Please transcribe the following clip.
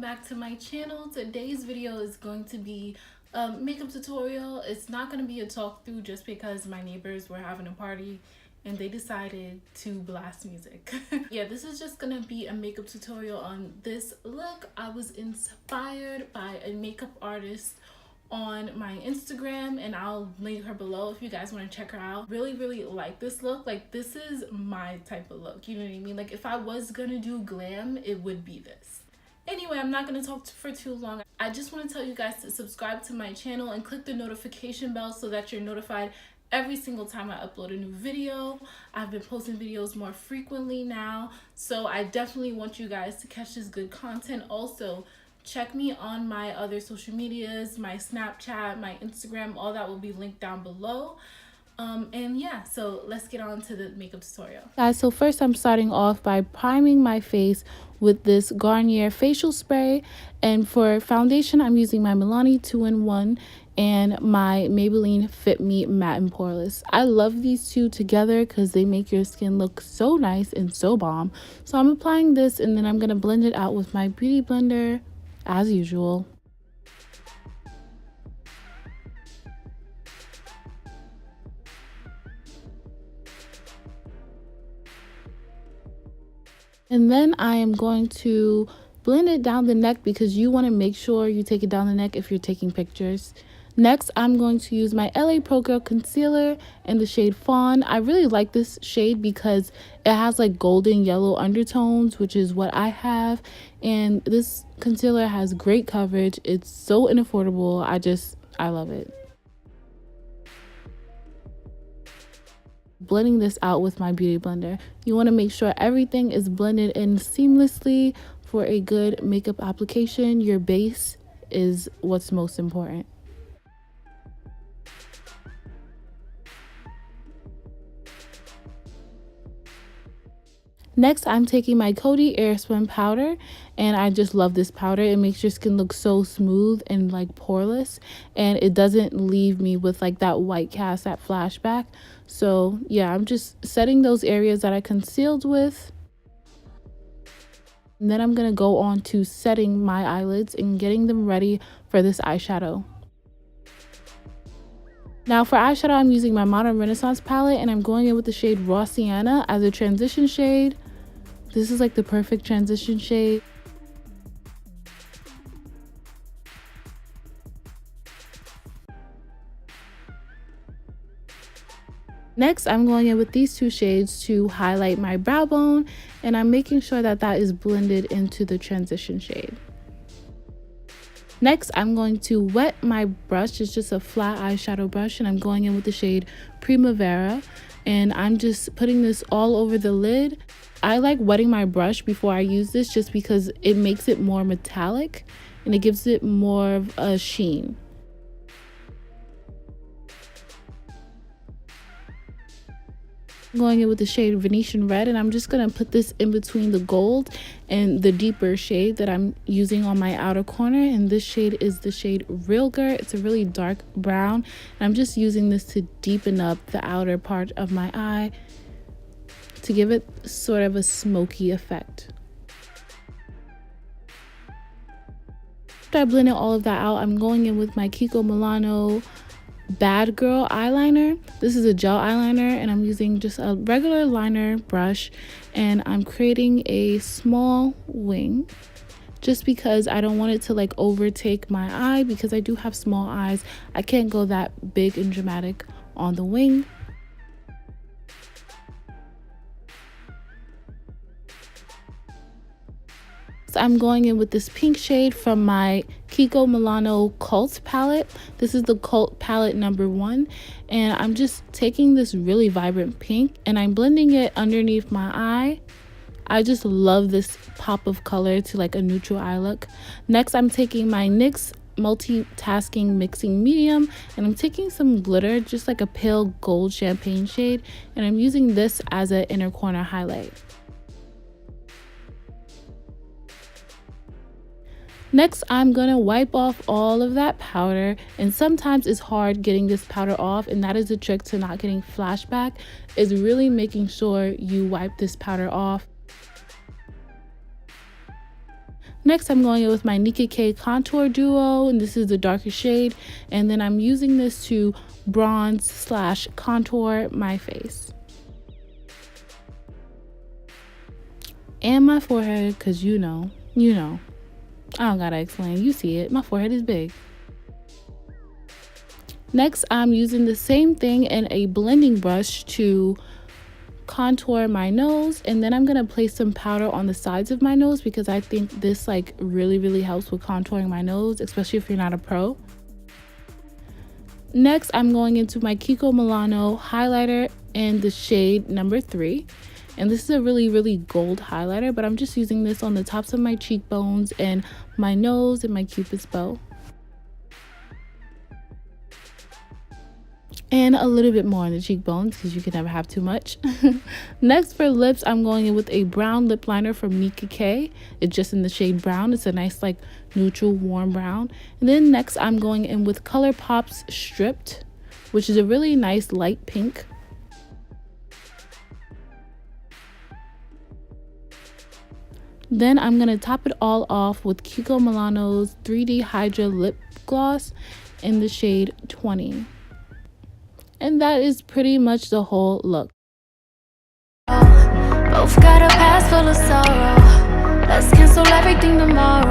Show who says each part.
Speaker 1: back to my channel. Today's video is going to be a makeup tutorial. It's not going to be a talk through just because my neighbors were having a party and they decided to blast music. Yeah, this is just gonna be a makeup tutorial on this look. I was inspired by a makeup artist on my Instagram, and I'll link her below if you guys want to check her out. Really like this look. Like, this is my type of look, you know what I mean? Like, if I was gonna do glam, it would be this. Anyway, I'm not going to talk for too long. I just want to tell you guys to subscribe to my channel and click the notification bell so that you're notified every single time I upload a new video. I've been posting videos more frequently now, so I definitely want you guys to catch this good content. Also, check me on my other social medias, my Snapchat, my Instagram, all that will be linked down below. And yeah, so let's get on to the makeup tutorial. Guys, so first I'm starting off by priming my face with this Garnier facial spray, and for foundation I'm using my Milani 2-in-1 and my Maybelline Fit Me Matte and Poreless. I love these two together because they make your skin look so nice and so bomb. So I'm applying this, and then I'm going to blend it out with my beauty blender as usual. And then I am going to blend it down the neck because you want to make sure you take it down the neck if you're taking pictures. Next, I'm going to use my LA Pro Girl concealer in the shade Fawn. I really like this shade because it has like golden yellow undertones, which is what I have. And this concealer has great coverage. It's so unaffordable. I love it. Blending this out with my beauty blender. You want to make sure everything is blended in seamlessly for a good makeup application. Your base is what's most important. Next, I'm taking my Coty Airspun powder, and I just love this powder. It makes your skin look so smooth and like poreless, and it doesn't leave me with like that white cast, that flashback. So yeah, I'm just setting those areas that I concealed with. And then I'm gonna go on to setting my eyelids and getting them ready for this eyeshadow. Now for eyeshadow, I'm using my Modern Renaissance palette, and I'm going in with the shade Raw Sienna as a transition shade. This is like the perfect transition shade. Next, I'm going in with these two shades to highlight my brow bone, and I'm making sure that that is blended into the transition shade. Next, I'm going to wet my brush. It's just a flat eyeshadow brush, and I'm going in with the shade Primavera, and I'm just putting this all over the lid. I like wetting my brush before I use this just because it makes it more metallic and it gives it more of a sheen. I'm going in with the shade Venetian Red, and I'm just going to put this in between the gold and the deeper shade that I'm using on my outer corner. And this shade is the shade Real Girl. It's a really dark brown, and I'm just using this to deepen up the outer part of my eye to give it sort of a smoky effect. After I blended all of that out, I'm going in with my Kiko Milano Bad Girl eyeliner. This is a gel eyeliner, and I'm using just a regular liner brush, and I'm creating a small wing just because I don't want it to like overtake my eye, because I do have small eyes. I can't go that big and dramatic on the wing. I'm going in with this pink shade from my Kiko Milano Cult palette. This is the Cult palette #1, and I'm just taking this really vibrant pink and I'm blending it underneath my eye. I just love this pop of color to like a neutral eye look. Next, I'm taking my NYX multitasking mixing medium, and I'm taking some glitter, just like a pale gold champagne shade, and I'm using this as an inner corner highlight. Next, I'm gonna wipe off all of that powder, and sometimes it's hard getting this powder off, and that is the trick to not getting flashback, is really making sure you wipe this powder off. Next, I'm going in with my Nicka K contour duo, and this is the darker shade. And then I'm using this to bronze slash contour my face and my forehead, because you know, I don't gotta explain, you see it, my forehead is big. Next, I'm using the same thing in a blending brush to contour my nose, and then I'm gonna place some powder on the sides of my nose because I think this like really helps with contouring my nose, especially if you're not a pro. Next, I'm going into my Kiko Milano highlighter in the shade number 3, and this is a really gold highlighter, but I'm just using this on the tops of my cheekbones and my nose and my cupid's bow, and a little bit more on the cheekbones because you can never have too much. Next, for lips, I'm going in with a brown lip liner from Nicka K. It's just in the shade brown. It's a nice like neutral warm brown. And then next, I'm going in with Colourpop's Stripped, which is a really nice light pink. Then I'm going to top it all off with Kiko Milano's 3D Hydra lip gloss in the shade 20. And that is pretty much the whole look.
Speaker 2: Both got a past full of sorrow. Let's cancel everything tomorrow.